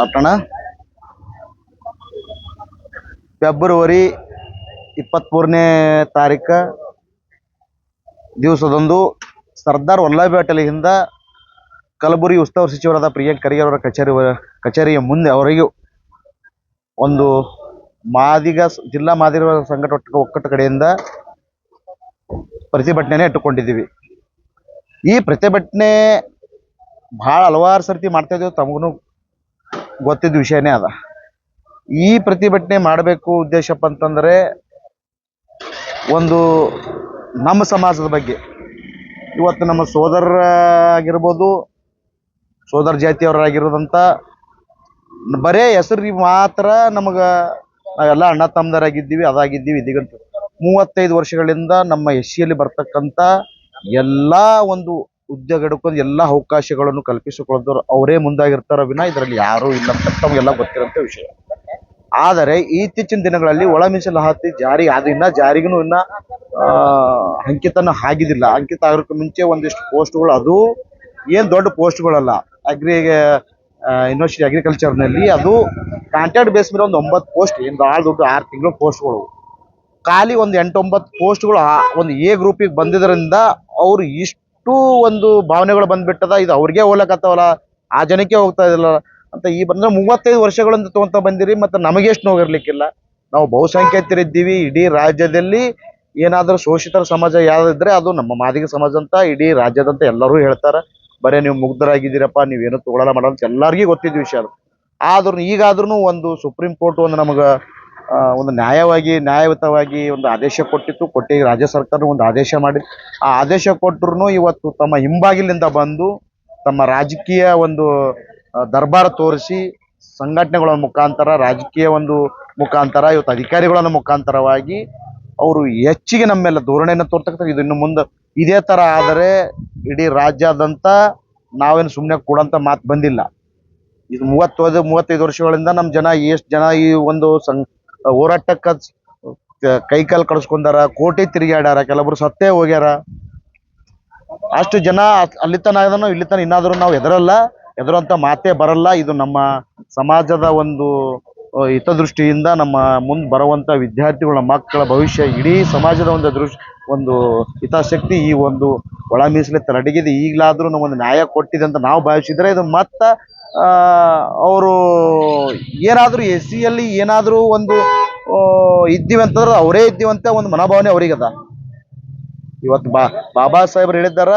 ಸ್ಟಾರ್ಟಣ February 23ನೇ ತಾರೀಕು ದಿವಸದಂದು ಸರ್ದಾರ್ ವಲ್ಲಭಾಯ್ ಪಟೇಲ್ರಿಂದ ಕಲಬುರಗಿ ಉಸ್ತುವಾರಿ ಸಚಿವರಾದ ಪ್ರಿಯಾಂಕ್ ಖರ್ಗೆ ಅವರ ಕಚೇರಿಯ ಮುಂದೆ ಅವರಿಗೂ ಒಂದು ಜಿಲ್ಲಾ ಮಾದಿಗ ಒಕ್ಕೂಟ ಕಡೆಯಿಂದ ಪ್ರತಿಭಟನೆ ಇಟ್ಟುಕೊಂಡಿದ್ದೀವಿ. ಈ ಪ್ರತಿಭಟನೆ ಹಲವಾರು ಸರ್ತಿ ಮಾಡ್ತಾ ಇದ್ದೀವಿ, ತಮಗೂ ಗೊತ್ತಿದ್ದ ವಿಷಯನೇ ಅದ. ಈ ಪ್ರತಿಭಟನೆ ಮಾಡಬೇಕು ಉದ್ದೇಶಪ್ಪ ಅಂತಂದರೆ ಒಂದು ನಮ್ಮ ಸಮಾಜದ ಬಗ್ಗೆ, ಇವತ್ತು ನಮ್ಮ ಸೋದರರಾಗಿರ್ಬೋದು, ಸೋದರ ಜಾತಿಯವರಾಗಿರೋದಂಥ ಬರೇ ಹೆಸರಿಗೆ ಮಾತ್ರ ನಮಗೆ ನಾವೆಲ್ಲ ಅಣ್ಣ ತಮ್ಮದರಾಗಿದ್ದೀವಿ, ಅದಾಗಿದ್ದೀವಿ. ಇದೀಗಂತ 35 ವರ್ಷಗಳಿಂದ ನಮ್ಮ ಎಸ್ಸಿಯಲ್ಲಿ ಬರ್ತಕ್ಕಂಥ ಎಲ್ಲ ಒಂದು ಉದ್ಯೋಗ ಹಿಡ್ಕೊಂಡು ಎಲ್ಲ ಅವಕಾಶಗಳನ್ನು ಕಲ್ಪಿಸಿಕೊಳ್ಳೋದು ಅವರೇ ಮುಂದಾಗಿರ್ತಾರೋ ವಿನ ಇದರಲ್ಲಿ ಯಾರೂ ಇಲ್ಲ ಅಂತ ತಮಗೆಲ್ಲ ಗೊತ್ತಿರೋಂಥ ವಿಷಯ. ಆದರೆ ಇತ್ತೀಚಿನ ದಿನಗಳಲ್ಲಿ ಒಳ ಮೀಸಲಾತಿ ಜಾರಿ ಅದು ಇನ್ನೂ ಜಾರಿಗೂ ಇನ್ನೂ ಅಂಕಿತನ ಆಗಿದ್ದಿಲ್ಲ. ಅಂಕಿತ ಆಗೋಕ್ಕೆ ಮುಂಚೆ ಒಂದಿಷ್ಟು ಪೋಸ್ಟ್ಗಳು, ಅದು ಏನು ದೊಡ್ಡ ಪೋಸ್ಟ್ಗಳಲ್ಲ, ಯೂನಿವರ್ಸಿಟಿ ಅಗ್ರಿಕಲ್ಚರ್ನಲ್ಲಿ ಅದು ಕಾಂಟ್ರಾಕ್ಟ್ ಬೇಸ್ ಮೇಲೆ ಒಂದು 9 ಪೋಸ್ಟ್, ಏನು ಭಾಳ ದೊಡ್ಡ 6 ತಿಂಗಳು ಪೋಸ್ಟ್ಗಳು, ಖಾಲಿ ಒಂದು 8-9 ಪೋಸ್ಟ್ಗಳು ಒಂದು ಎ ಗ್ರೂಪಿಗೆ ಬಂದಿದ್ದರಿಂದ ಅವ್ರು ಇಷ್ಟು ಒಂದು ಭಾವನೆಗಳು ಬಂದ್ಬಿಟ್ಟದ. ಇದು ಅವ್ರಿಗೆ ಹೋಗ್ಲಕ್ಕತ್ತವಲ್ಲ, ಆ ಜನಕ್ಕೆ ಹೋಗ್ತಾ ಇದಿಲ್ಲ ಅಂತ. ಈ ಬಂದ್ರೆ 35 ವರ್ಷಗಳಿಂದ ತೊಗೊಂತ ಬಂದಿರಿ, ಮತ್ತು ನಮಗೆಷ್ಟು ನೋವಿರ್ಲಿಕ್ಕಿಲ್ಲ. ನಾವು ಬಹುಸಂಖ್ಯಾತರಿದ್ದೀವಿ. ಇಡೀ ರಾಜ್ಯದಲ್ಲಿ ಏನಾದರೂ ಶೋಷಿತರ ಸಮಾಜ ಯಾವುದಿದ್ರೆ ಅದು ನಮ್ಮ ಮಾದಿಗ ಸಮಾಜ ಅಂತ ಇಡೀ ರಾಜ್ಯದಂತ ಎಲ್ಲರೂ ಹೇಳ್ತಾರೆ. ಬರೀ ನೀವು ಮುಗ್ಧರಾಗಿದ್ದೀರಪ್ಪ, ನೀವೇನು ತಗೊಳ್ಳಲ್ಲ ಮಾಡಲ್ಲ ಅಂತ ಎಲ್ಲರಿಗೂ ಗೊತ್ತಿದ್ದ ವಿಷಯ ಅದು. ಆದ್ರೂ ಈಗಾದ್ರೂ ಒಂದು ಸುಪ್ರೀಂ ಕೋರ್ಟ್ ಒಂದು ನಮಗೆ ಒಂದು ನ್ಯಾಯಯುತವಾಗಿ ಒಂದು ಆದೇಶ ಕೊಟ್ಟು ರಾಜ್ಯ ಸರ್ಕಾರ ಒಂದು ಆದೇಶ ಮಾಡಿ, ಆ ಆದೇಶ ಕೊಟ್ಟರು ಇವತ್ತು ತಮ್ಮ ಹಿಂಬಾಗಿಲಿಂದ ಬಂದು ತಮ್ಮ ರಾಜಕೀಯ ಒಂದು ದರ್ಬಾರ ತೋರಿಸಿ ಸಂಘಟನೆಗಳ ಮುಖಾಂತರ, ರಾಜಕೀಯ ಒಂದು ಮುಖಾಂತರ, ಇವತ್ತು ಅಧಿಕಾರಿಗಳ ಮುಖಾಂತರವಾಗಿ ಅವರು ಹೆಚ್ಚಿಗೆ ನಮ್ಮೆಲ್ಲ ಧೋರಣೆಯನ್ನು ತೋರ್ತಕ್ಕಂಥ. ಇದು ಇನ್ನು ಮುಂದೆ ಇದೇ ಥರ ಆದರೆ ಇಡೀ ರಾಜ್ಯಾದ್ಯಂತ ನಾವೇನು ಸುಮ್ಮನೆ ಕೊಡೋಂಥ ಮಾತು ಬಂದಿಲ್ಲ. ಇದು 35 ವರ್ಷಗಳಿಂದ ನಮ್ಮ ಜನ ಎಷ್ಟು ಜನ ಈ ಒಂದು ಹೋರಾಟಕ್ಕೆ ಕೈಕಾಲು ಕಳಿಸ್ಕೊಂಡಾರ, ಕೋಟೆ ತಿರುಗಾಡ್ಯಾರ, ಕೆಲವರು ಸತ್ತೇ ಹೋಗ್ಯಾರ. ಅಷ್ಟು ಜನ ಅಲ್ಲಿತನ ಇದನ್ನು ಇಲ್ಲಿತನ ಇನ್ನಾದರೂ ನಾವು ಹೆದರುವಂಥ ಮಾತೇ ಬರಲ್ಲ. ಇದು ನಮ್ಮ ಸಮಾಜದ ಒಂದು ಹಿತದೃಷ್ಟಿಯಿಂದ ನಮ್ಮ ಮುಂದೆ ಬರುವಂಥ ವಿದ್ಯಾರ್ಥಿಗಳ ಮಕ್ಕಳ ಭವಿಷ್ಯ, ಇಡೀ ಸಮಾಜದ ಒಂದು ಹಿತಾಸಕ್ತಿ ಈ ಒಂದು ಒಳ ಮೀಸಲು ಅಡಗಿದೆ. ಈಗಲಾದರೂ ನಮ್ಮೊಂದು ನ್ಯಾಯ ಕೊಟ್ಟಿದೆ ಅಂತ ನಾವು ಭಾವಿಸಿದರೆ ಇದು ಮತ್ತೆ ಅವರು ಏನಾದರೂ ಎಸ್ಸಿಯಲ್ಲಿ ಏನಾದರೂ ಒಂದು ಇದ್ದೀವಿ ಅಂತಂದ್ರೆ ಅವರೇ ಇದ್ದೀವಂತ ಒಂದು ಮನೋಭಾವನೆ ಅವರಿಗದ. ಇವತ್ತು ಬಾಬಾ ಸಾಹೇಬ್ರು ಹೇಳಿದ್ದಾರ,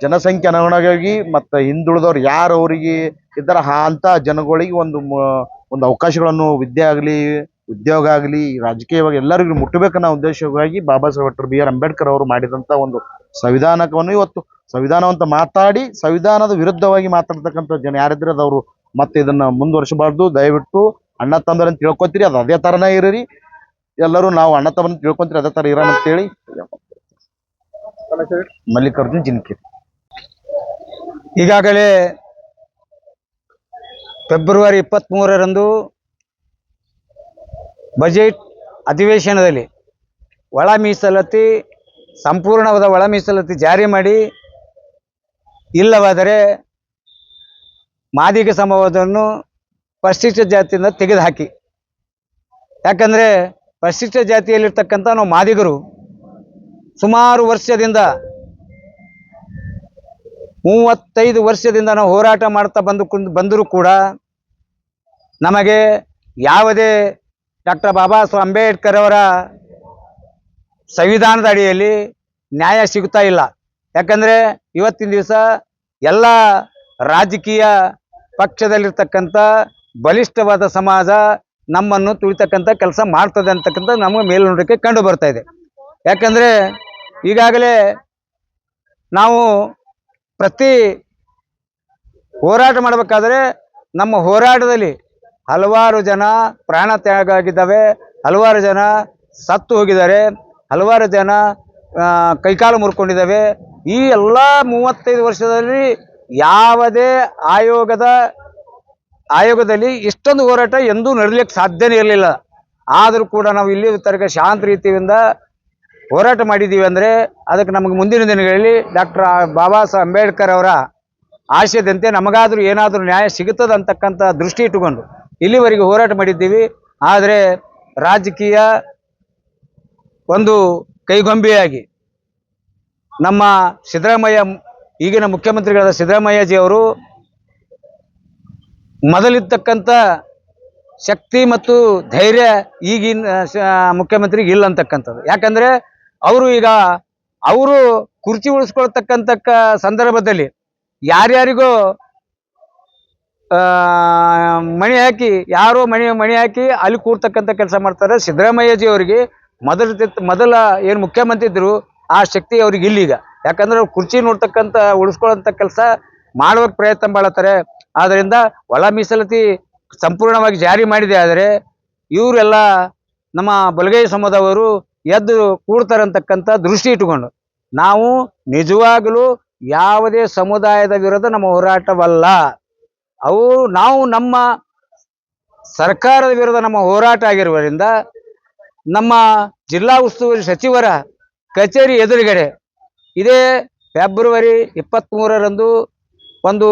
ಜನಸಂಖ್ಯೆ ಅನುಗುಣವಾಗಿ ಮತ್ತು ಹಿಂದುಳಿದವ್ರು ಯಾರು ಅವರಿಗೆ ಇದ್ದಾರ ಅಂತ ಜನಗಳಿಗೆ ಒಂದು ಅವಕಾಶಗಳನ್ನು ವಿದ್ಯೆ ಆಗಲಿ, ಉದ್ಯೋಗ ಆಗಲಿ, ರಾಜಕೀಯವಾಗಿ ಎಲ್ಲರಿಗೂ ಮುಟ್ಟಬೇಕನ್ನೋ ಉದ್ದೇಶವಾಗಿ ಬಾಬಾ ಸಾಹೇಬ್ BR ಅಂಬೇಡ್ಕರ್ ಅವರು ಮಾಡಿದಂಥ ಒಂದು ಸಂವಿಧಾನವನ್ನು ಇವತ್ತು ಸಂವಿಧಾನವಂತ ಮಾತಾಡಿ ಸಂವಿಧಾನದ ವಿರುದ್ಧವಾಗಿ ಮಾತಾಡ್ತಕ್ಕಂಥ ಜನ ಯಾರಿದ್ರೆ ಅದವರು ಮತ್ತೆ ಇದನ್ನು ಮುಂದುವರಿಸಬಾರ್ದು. ದಯವಿಟ್ಟು ಅಣ್ಣ ತಮ್ಮರನ್ನು ತಿಳ್ಕೊತೀರಿ, ಅದು ಅದೇ ಥರನೇ ಇರೀರಿ. ಎಲ್ಲರೂ ನಾವು ಅಣ್ಣ ತಮ್ಮರನ್ನು ತಿಳ್ಕೊತೀರಿ, ಅದೇ ಥರ ಇರೋಣ ಅಂತೇಳಿ. ಮಲ್ಲಿಕಾರ್ಜುನ್ ಜಿನ್ಕಿ. ಈಗಾಗಲೇ ಫೆಬ್ರವರಿ 23ರಂದು ಬಜೆಟ್ ಅಧಿವೇಶನದಲ್ಲಿ ಸಂಪೂರ್ಣವಾದ ಒಳ ಮೀಸಲಾತಿ ಜಾರಿ ಮಾಡಿ, ಇಲ್ಲವಾದರೆ ಮಾದಿಗ ಸಮಾಜವನ್ನು ಪರಿಶಿಷ್ಟ ಜಾತಿಯಿಂದ ತೆಗೆದುಹಾಕಿ. ಯಾಕಂದರೆ ಪರಿಶಿಷ್ಟ ಜಾತಿಯಲ್ಲಿರ್ತಕ್ಕಂಥ ನಾವು ಮಾದಿಗರು ಸುಮಾರು ವರ್ಷದಿಂದ 35 ವರ್ಷದಿಂದ ನಾವು ಹೋರಾಟ ಮಾಡ್ತಾ ಬಂದರೂ ಕೂಡ ನಮಗೆ ಯಾವುದೇ ಡಾಕ್ಟರ್ ಬಾಬಾ ಸಾಹೇಬ್ ಅಂಬೇಡ್ಕರ್ ಅವರ ಸಂವಿಧಾನದ ಅಡಿಯಲ್ಲಿ ನ್ಯಾಯ ಸಿಗ್ತಾ ಇಲ್ಲ. ಯಾಕಂದರೆ ಇವತ್ತಿನ ದಿವಸ ಎಲ್ಲ ರಾಜಕೀಯ ಪಕ್ಷದಲ್ಲಿರ್ತಕ್ಕಂಥ ಬಲಿಷ್ಠವಾದ ಸಮಾಜ ನಮ್ಮನ್ನು ತುಳಿತಕ್ಕಂಥ ಕೆಲಸ ಮಾಡ್ತದೆ ಅಂತಕ್ಕಂಥ ನಮಗೆ ಮೇಲ್ನೋಟಕ್ಕೆ ಕಂಡು ಬರ್ತಾ ಇದೆ. ಯಾಕಂದರೆ ಈಗಾಗಲೇ ನಾವು ಪ್ರತಿ ಹೋರಾಟ ಮಾಡಬೇಕಾದ್ರೆ ನಮ್ಮ ಹೋರಾಟದಲ್ಲಿ ಹಲವಾರು ಜನ ಪ್ರಾಣ ತ್ಯಾಗ ಆಗಿದ್ದಾವೆ, ಹಲವಾರು ಜನ ಸತ್ತು ಹೋಗಿದ್ದಾರೆ, ಹಲವಾರು ಜನ ಕೈಕಾಲು ಮುರ್ಕೊಂಡಿದ್ದಾವೆ. ಈ ಎಲ್ಲ 35 ವರ್ಷದಲ್ಲಿ ಯಾವುದೇ ಆಯೋಗದಲ್ಲಿ ಇಷ್ಟೊಂದು ಹೋರಾಟ ಎಂದೂ ನಡೆಯಲಿಕ್ಕೆ ಸಾಧ್ಯನೇ ಇರಲಿಲ್ಲ. ಆದರೂ ಕೂಡ ನಾವು ಇಲ್ಲಿ ತನಕ ಶಾಂತ ರೀತಿಯಿಂದ ಹೋರಾಟ ಮಾಡಿದ್ದೀವಿ ಅಂದರೆ ಅದಕ್ಕೆ ನಮಗೆ ಮುಂದಿನ ದಿನಗಳಲ್ಲಿ ಡಾಕ್ಟರ್ ಬಾಬಾ ಸಾಹೇಬ್ ಅಂಬೇಡ್ಕರ್ ಅವರ ಆಶಯದಂತೆ ನಮಗಾದರೂ ಏನಾದರೂ ನ್ಯಾಯ ಸಿಗುತ್ತದೆ ಅಂತಕ್ಕಂಥ ದೃಷ್ಟಿ ಇಟ್ಟುಕೊಂಡು ಇಲ್ಲಿವರೆಗೆ ಹೋರಾಟ ಮಾಡಿದ್ದೀವಿ. ಆದರೆ ರಾಜಕೀಯ ಒಂದು ಕೈಗೊಂಬೆಯಾಗಿ ನಮ್ಮ ಸಿದ್ದರಾಮಯ್ಯ, ಈಗಿನ ಮುಖ್ಯಮಂತ್ರಿಗಳಾದ ಸಿದ್ದರಾಮಯ್ಯಜಿಯವರು ಮೊದಲಿರ್ತಕ್ಕಂಥ ಶಕ್ತಿ ಮತ್ತು ಧೈರ್ಯ ಈಗಿನ ಮುಖ್ಯಮಂತ್ರಿಗೆ ಇಲ್ಲ ಅಂತಕ್ಕಂಥದ್ದು. ಯಾಕಂದರೆ ಅವರು ಕುರ್ಚಿ ಉಳಿಸ್ಕೊಳ್ತಕ್ಕಂಥ ಸಂದರ್ಭದಲ್ಲಿ ಯಾರ್ಯಾರಿಗೋ ಮಣಿ ಹಾಕಿ ಅಲ್ಲಿ ಕೂರ್ತಕ್ಕಂಥ ಕೆಲಸ ಮಾಡ್ತಾರೆ. ಸಿದ್ದರಾಮಯ್ಯಜಿ ಅವರಿಗೆ ಮೊದಲ ಏನು ಮುಖ್ಯಮಂತ್ರಿ ಇದ್ರು ಆ ಶಕ್ತಿ ಅವ್ರಿಗೆ ಇಲ್ಲೀಗ. ಯಾಕಂದ್ರೆ ಅವ್ರು ಕುರ್ಚಿ ಉಳಿಸ್ಕೊಳ್ಳೋಂಥ ಕೆಲಸ ಮಾಡೋಕೆ ಪ್ರಯತ್ನ ಮಾಡತ್ತಾರೆ. ಆದ್ದರಿಂದ ಒಳ ಮೀಸಲಾತಿ ಸಂಪೂರ್ಣವಾಗಿ ಜಾರಿ ಮಾಡಿದೆ. ಆದರೆ ಇವರೆಲ್ಲ ನಮ್ಮ ಬಲಗೈ ಸಮುದಾಯದವರು ಎದ್ದು ಕೂಡ್ತಾರಂತಕ್ಕಂಥ ದೃಷ್ಟಿ ಇಟ್ಟುಕೊಂಡು ನಾವು ನಿಜವಾಗಲೂ ಯಾವುದೇ ಸಮುದಾಯದ ವಿರುದ್ಧ ನಮ್ಮ ಹೋರಾಟವಲ್ಲ. ನಾವು ನಮ್ಮ ಸರ್ಕಾರದ ವಿರುದ್ಧ ನಮ್ಮ ಹೋರಾಟ ಆಗಿರುವುದರಿಂದ ನಮ್ಮ ಜಿಲ್ಲಾ ಉಸ್ತುವಾರಿ ಸಚಿವರ ಕಚೇರಿ ಎದುರುಗಡೆ ಇದೇ ಫೆಬ್ರವರಿ 23ರಂದು ಒಂದು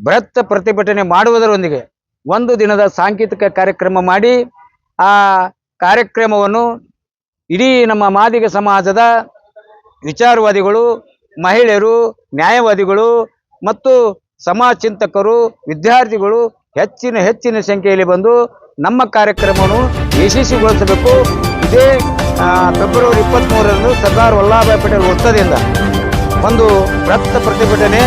ಬೃಹತ್ ಪ್ರತಿಭಟನೆ ಮಾಡುವುದರೊಂದಿಗೆ ಒಂದು ದಿನದ ಸಾಂಕೇತಿಕ ಕಾರ್ಯಕ್ರಮ ಮಾಡಿ ಆ ಕಾರ್ಯಕ್ರಮವನ್ನು ಇಡೀ ನಮ್ಮ ಮಾದಿಗ ಸಮಾಜದ ವಿಚಾರವಾದಿಗಳು, ಮಹಿಳೆಯರು, ನ್ಯಾಯವಾದಿಗಳು ಮತ್ತು ಸಮಾಜ ಚಿಂತಕರು, ವಿದ್ಯಾರ್ಥಿಗಳು ಹೆಚ್ಚಿನ ಸಂಖ್ಯೆಯಲ್ಲಿ ಬಂದು ನಮ್ಮ ಕಾರ್ಯಕ್ರಮವನ್ನು ಯಶಸ್ವಿಗೊಳಿಸಬೇಕು. ಇದೇ ಫೆಬ್ರವರಿ 23ರಂದು ಸರ್ದಾರ್ ವಲ್ಲಭಭಾಯಿ ಪಟೇಲ್ ವೃತ್ತದಿಂದ ಒಂದು ಬೃಹತ್ ಪ್ರತಿಭಟನೆ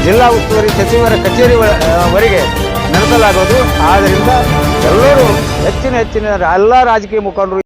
ಜಿಲ್ಲಾ ಉಸ್ತುವಾರಿ ಸಚಿವರ ಕಚೇರಿವರೆಗೆ ನಡೆಸಲಾಗುವುದು. ಆದ್ದರಿಂದ ಎಲ್ಲರೂ ಹೆಚ್ಚಿನ ಎಲ್ಲ ರಾಜಕೀಯ ಮುಖಂಡರು